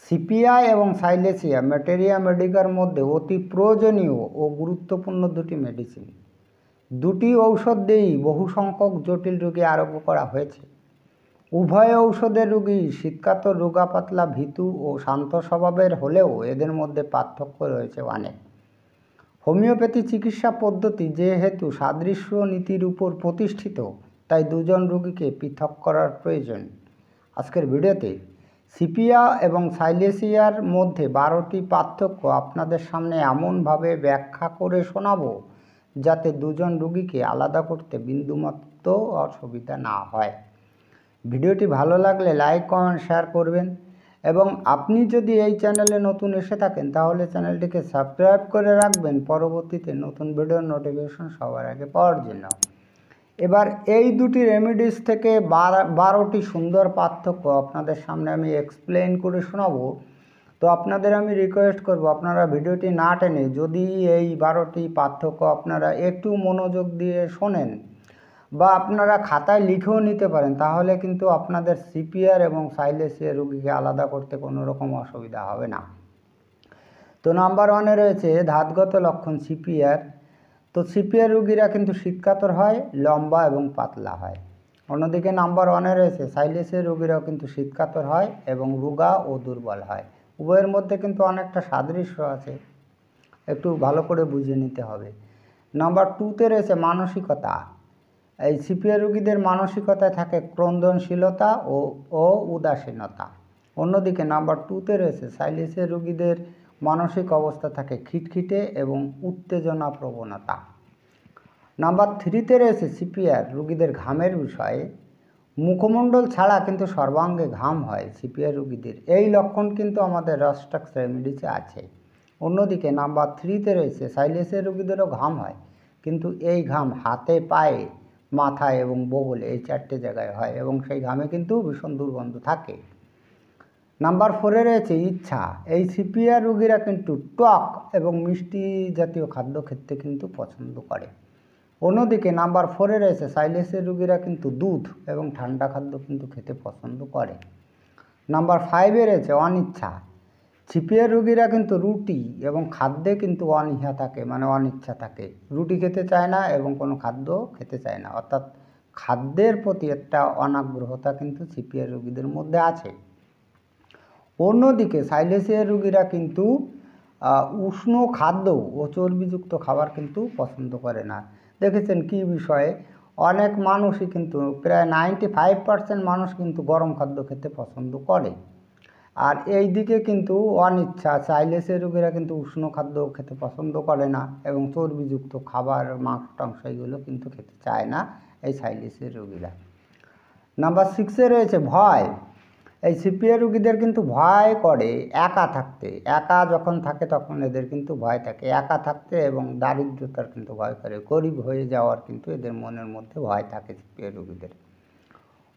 CPI এবং সাইলেসিয়া materia Medicare মধ্যে অতি প্রয়োজনীয় ও গুরুত্বপূর্ণ দুটি মেডিসিন। দুটি ঔষধ দিয়েই বহু সংখ্যক জটিল রোগী আরোগ্য করা হয়েছে। উভয় ঔষধের রোগী শীতকাতর, রোগা পাতলা, ভীতু ও শান্ত স্বভাবের হলেও এদের মধ্যে পার্থক্য রয়েছে অনেক। হোমিওপ্যাথি চিকিৎসা পদ্ধতি যেহেতু সাদৃশ্য নীতির উপর প্রতিষ্ঠিত, তাই দুজন রোগীকে পৃথক করার প্রয়োজন। আজকের ভিডিওতে সিপিয়া এবং সাইলেসিয়ার মধ্যে 12টি পার্থক্য আপনাদের সামনে এমনভাবে ব্যাখ্যা করে শোনাবো যাতে দুজন রোগীকে আলাদা করতে বিন্দুমাত্র অসুবিধা না হয়। ভিডিওটি ভালো লাগলে লাইক, কমেন্ট, শেয়ার করবেন এবং আপনি যদি এই চ্যানেলে নতুন এসে থাকেন তাহলে চ্যানেলটিকে সাবস্ক্রাইব করে রাখবেন পরবর্তীতে নতুন ভিডিওর নোটিফিকেশন সবার আগে পাওয়ার জন্য। এবার এই দুটি রেমেডিস থেকে 12টি সুন্দর পার্থক্য আপনাদের সামনে আমি এক্সপ্লেন করে শোনাবো। তো আপনাদের আমি রিকোয়েস্ট করব আপনারা ভিডিওটি না টেনে যদি এই 12টি পার্থক্য আপনারা একটু মনোযোগ দিয়ে শোনেন বা আপনারা খাতায় লিখেও নিতে পারেন, তাহলে কিন্তু আপনাদের সিপিআর এবং সাইলেসিয়া রোগীকে আলাদা করতে কোনো রকম অসুবিধা হবে না। তো নাম্বার 1-এ রয়েছে ধাতগত লক্ষণ সিপিআর। তো সিপিআর রোগীরা কিন্তু শীতকাতর হয়, লম্বা এবং পাতলা হয়। অন্যদিকে নাম্বার 1-এ রয়েছে সাইলেসিয়া রোগীরাও কিন্তু শীতকাতর হয় এবং রোগা ও দুর্বল হয়। উভয়ের মধ্যে কিন্তু অনেকটা সাদৃশ্য আছে, একটু ভালো করে বুঝে নিতে হবে। নাম্বার 2-তে রয়েছে মানসিকতা। এই সিপিআর রোগীদের মানসিকতায় থাকে ক্রন্দনশীলতা ও উদাসীনতা। অন্যদিকে নাম্বার 2-তে রয়েছে সাইলেসিয়া রোগীদের মানসিক অবস্থা থাকে খিটখিটে এবং উত্তেজনা প্রবণতা। নাম্বার 3-তে রয়েছে সিপিআর রোগীদের ঘামের বিষয়ে। মুখমণ্ডল ছাড়া কিন্তু সর্বাঙ্গে ঘাম হয় সিপিআর রোগীদের। এই লক্ষণ কিন্তু আমাদের রস্টাক্স রেমেডিসে আছে। অন্যদিকে নাম্বার 3-তে রয়েছে সাইলেসিয়া রোগীদেরও ঘাম হয়, কিন্তু এই ঘাম হাতে, পায়ে, মাথায় এবং বগলে এই 4টে জায়গায় হয় এবং সেই ঘামে কিন্তু ভীষণ দুর্গন্ধ থাকে। নাম্বার 4-এ রয়েছে ইচ্ছা। এই সিপিআর রোগীরা কিন্তু টক এবং মিষ্টি জাতীয় খাদ্য খেতে কিন্তু পছন্দ করে। অন্যদিকে নাম্বার 4-এ রয়েছে সাইলেসিয়া রোগীরা কিন্তু দুধ এবং ঠান্ডা খাদ্য কিন্তু খেতে পছন্দ করে। নাম্বার 5-এ রয়েছে অনিচ্ছা। সিপিআর রোগীরা কিন্তু রুটি এবং খাদ্যে কিন্তু অনীহা থাকে, মানে অনিচ্ছা থাকে। রুটি খেতে চায় না এবং কোনো খাদ্য খেতে চায় না, অর্থাৎ খাদ্যের প্রতি একটা অনাগ্রহতা কিন্তু সিপিআর রোগীদের মধ্যে আছে। অন্যদিকে সাইলেসিয়া রোগীরা কিন্তু উষ্ণ খাদ্য ও চর্বিযুক্ত খাবার কিন্তু পছন্দ করে না। দেখেছেন কি বিষয়ে অনেক মানুষই কিন্তু প্রায় 95% মানুষ কিন্তু গরম খাদ্য খেতে পছন্দ করে। আর এই দিকে কিন্তু অনিচ্ছা, সাইলেসিয়া রোগীরা কিন্তু উষ্ণ খাদ্য খেতে পছন্দ করে না এবং চর্বিযুক্ত খাবার, মাংস এগুলো কিন্তু খেতে চায় না এই সাইলেসিয়া রোগীরা। নাম্বার 6-এ রয়েছে ভয়। এই সিপিআর রোগীদের কিন্তু ভয় করে একা থাকতে। একা যখন থাকে তখন এদের কিন্তু ভয় থাকে একা থাকতে এবং দারিদ্রতার কিন্তু ভয় করে, গরিব হয়ে যাওয়ার কিন্তু এদের মনের মধ্যে ভয় থাকে সিপিআর রোগীদের।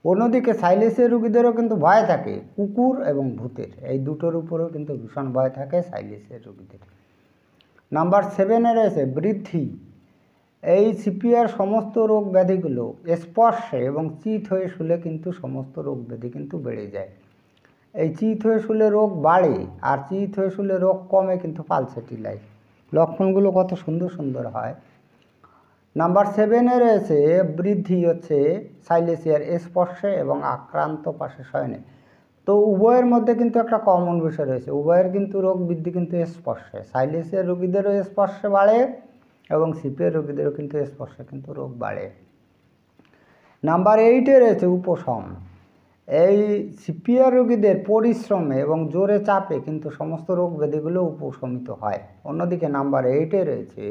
অন্যদিকে সাইলেসিয়া রোগীদেরও কিন্তু ভয় থাকে কুকুর এবং ভূতের, এই দুটোর উপরেও কিন্তু ভীষণ ভয় থাকে সাইলেসিয়া রোগীদের। নাম্বার 7-এ রয়েছে বৃদ্ধি। এই সিপিআর সমস্ত রোগ ব্যাধিগুলো স্পর্শে এবং চিত হয়ে শুলে কিন্তু সমস্ত রোগ ব্যাধি কিন্তু বেড়ে যায়। এই চিত হয়ে শুলে রোগ বাড়ে আর চিত হয়ে শুলে রোগ কমে কিন্তু পালসেটিলায়। লক্ষণগুলো কত সুন্দর সুন্দর হয়। নাম্বার 7-এ রয়েছে বৃদ্ধি, হচ্ছে সাইলেসিয়ার স্পর্শে এবং আক্রান্ত পাশে শয়নে। তো উভয়ের মধ্যে কিন্তু একটা কমন বিষয় রয়েছে, উভয়ের কিন্তু রোগ বৃদ্ধি কিন্তু স্পর্শে। সাইলেসিয়ার রোগীদেরও স্পর্শে বাড়ে এবং সিপিআর রোগীদেরও কিন্তু স্পর্শে কিন্তু রোগ বাড়ে। নাম্বার 8-এ রয়েছে উপশম। এই সিপিআর রোগীদের পরিশ্রমে এবং জোরে চাপে কিন্তু সমস্ত রোগ ব্যাধিগুলো উপশমিত হয়। অন্যদিকে নাম্বার 8-এ রয়েছে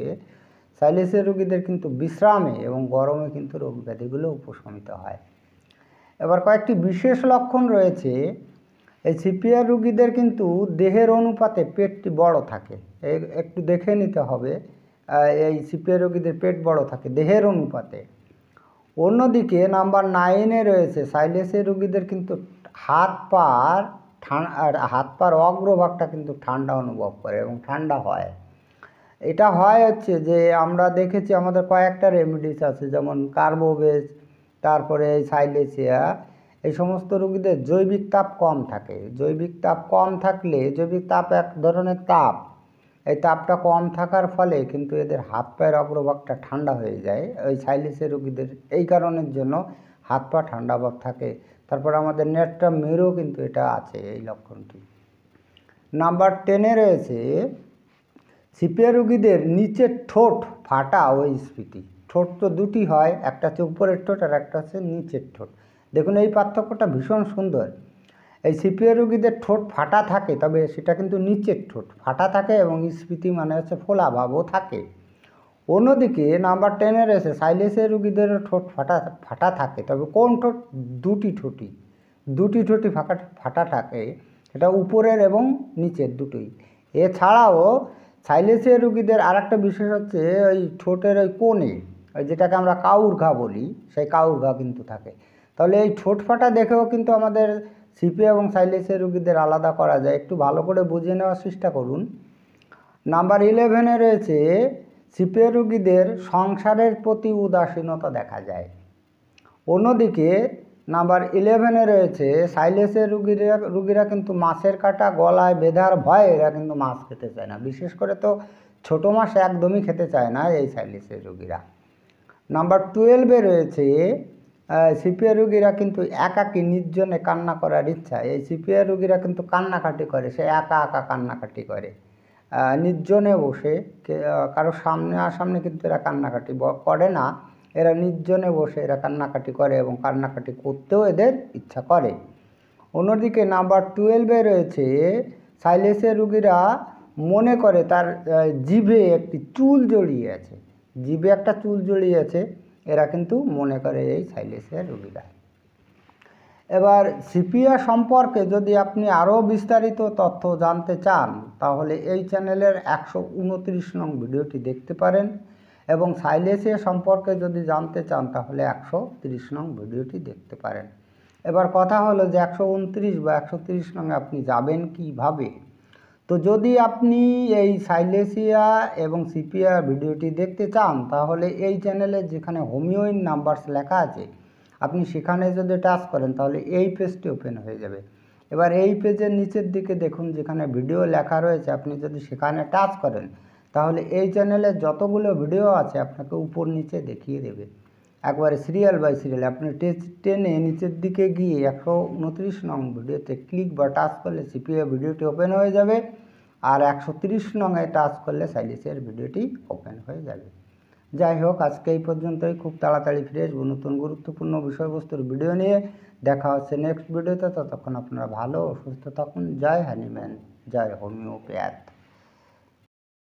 সাইলেসিয়া রোগীদের কিন্তু বিশ্রামে এবং গরমে কিন্তু রোগ ব্যাধিগুলো উপশমিত হয়। এবার কয়েকটি বিশেষ লক্ষণ রয়েছে। এই সিপিআর রোগীদের কিন্তু দেহের অনুপাতে পেটটি বড় থাকে, একটু দেখে নিতে হবে। এই সিপিআর রোগীদের পেট বড় থাকে দেহের অনুপাতে। অন্যদিকে নাম্বার 9-এ রয়েছে সাইলেসিয়া রোগীদের কিন্তু হাত পার অগ্রভাগটা কিন্তু ঠান্ডা অনুভব করে এবং ঠান্ডা হয়। এটা হয় হচ্ছে যে আমরা দেখেছি আমাদের কয়েকটা রেমেডিস আছে, যেমন কার্বোভেজ, তারপরে সাইলেসিয়া, এই সমস্ত রোগীদের জৈবিক তাপ কম থাকে। জৈবিক তাপ কম থাকলে, জৈবিক তাপ এক ধরনের তাপ, এই তাপটা কম থাকার ফলে কিন্তু এদের হাত পায়ের অগ্রভাগটা ঠান্ডা হয়ে যায়। ওই সাইলেসিয়া রোগীদের এই কারণের জন্য হাত পা ঠান্ডা ভাব থাকে। তারপর আমাদের নেটটা মেরেও কিন্তু এটা আছে, এই লক্ষণটি। নাম্বার 10-এ রয়েছে সিপিয়া রোগীদের নিচের ঠোঁট ফাটা ও স্ফীতি। ঠোঁট তো দুটি হয়, একটা হচ্ছে উপরের ঠোঁট আর একটা হচ্ছে নিচের ঠোঁট। দেখুন এই পার্থক্যটা ভীষণ সুন্দর। এই সিপিয়া রোগীদের ঠোঁট ফাটা থাকে, তবে সেটা কিন্তু নিচের ঠোঁট ফাটা থাকে এবং স্ফীতি মানে হচ্ছে ফোলা ভাবও থাকে। অন্যদিকে নাম্বার 10-এ রয়েছে সাইলেসিয়া রোগীদেরও ঠোঁট ফাটা থাকে, তবে কোন ঠোঁট? দুটি ঠোঁটই ফাটা থাকে, এটা উপরের এবং নিচের দুটোই। এছাড়াও সাইলেসিয়া রোগীদের আর একটা বিশেষ হচ্ছে ওই ঠোঁটের ওই কোণে, ওই যেটাকে আমরা কাউর ঘা বলি, সেই কাউর ঘা কিন্তু থাকে। তাহলে এই ঠোঁট ফাটা দেখেও কিন্তু আমাদের সিপিয়া এবং সাইলেসিয়া রোগীদের আলাদা করা যায়। একটু ভালো করে বুঝে নেওয়ার চেষ্টা করুন। নাম্বার 11-এ রয়েছে সিপিয়া রোগীদের সংসারের প্রতি উদাসীনতা দেখা যায়। অন্যদিকে নাম্বার 11-এ রয়েছে সাইলেসিয়া রোগীরা কিন্তু মাছের কাঁটা গলায় বেঁধার ভয়ে এরা কিন্তু মাছ খেতে চায় না। বিশেষ করে তো ছোটো মাছ একদমই খেতে চায় না এই সাইলেসিয়া রোগীরা। নাম্বার 12-এ রয়েছে সিপিয়া রোগীরা কিন্তু একাকী নির্জনে কান্না করার ইচ্ছা। এই সিপিয়া রোগীরা কিন্তু কান্নাকাটি করে, সে একা একা কান্নাকাটি করে নির্জনে বসে, কারো সামনে কিন্তু এরা কান্নাকাটি করে না। এরা নির্জনে বসে এরা কান্নাকাটি করে এবং কান্নাকাটি করতেও এদের ইচ্ছা করে। অন্যদিকে নাম্বার 12-এ রয়েছে সাইলেসিয়া রোগীরা মনে করে তার জিভে একটি চুল জড়িয়ে আছে, জিভে একটা চুল জড়িয়ে আছে, এরা কিন্তু মনে করে এই সাইলেসিয়া রোগীরা। এবার সিপিয়া সম্পর্কে যদি আপনি আরও বিস্তারিত তথ্য জানতে চান তাহলে এই চ্যানেলের 129 নং ভিডিওটি দেখতে পারেন, এবং সাইলেসিয়া সম্পর্কে যদি জানতে চান তাহলে 130 নং ভিডিওটি দেখতে পারেন। এবার কথা হলো যে 129 বা 130 নং আপনি যাবেন কিভাবে? তো যদি আপনি এই সাইলেসিয়া এবং সিপিয়া ভিডিওটি দেখতে চান তাহলে এই চ্যানেলে যেখানে হোমিওইন নাম্বারস লেখা আছে আপনি সেখানে যদি টাচ করেন তাহলে এই পেজটি ওপেন হয়ে যাবে। এবার এই পেজের নিচের দিকে দেখুন যেখানে ভিডিও লেখা রয়েছে, আপনি যদি সেখানে টাচ করেন তাহলে এই চ্যানেলে যতগুলো ভিডিও আছে আপনাকে উপর নিচে দেখিয়ে দেবে একবারে সিরিয়াল বাই সিরিয়াল। আপনি টেনে নিচের দিকে গিয়ে 129 নং ভিডিওতে ক্লিক বা টাচ করলে সিপিআই ভিডিওটি ওপেন হয়ে যাবে, আর 130 নংয়ে টাচ করলে সাইলেসিয়ার ভিডিওটি ওপেন হয়ে যাবে। যাই হোক, আজকে এই পর্যন্তই। খুব তাড়াতাড়ি ফিরে আসবো নতুন গুরুত্বপূর্ণ বিষয়বস্তুর ভিডিও নিয়ে। দেখা হচ্ছে নেক্সট ভিডিওতে। ততক্ষণ আপনারা ভালো ও সুস্থ থাকুন। জয় হ্যানিম্যান, জয় হোমিওপ্যাথ।